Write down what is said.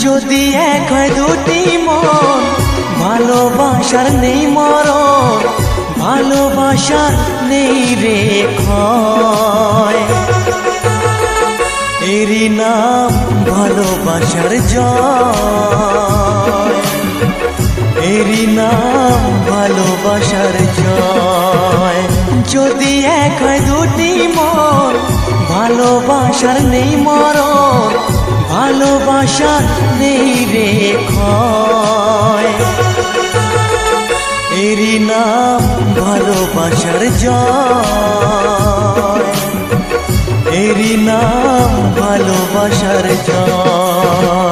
যদি এক হয় দুটি মন, ভালোবাসার নেই মরণ, ভালোবাসার নেই রে ক্ষয়। এরই নাম ভালোবাসার জয়, এরই নাম ভালোবাসার জয়। যদি এক হয় দুটি মন, ভালোবাসার নেই মরণ, ভালোবাসার নেই রে ক্ষয়। এরই নাম ভালোবাসার জয়, এরই নাম ভালোবাসার জয়।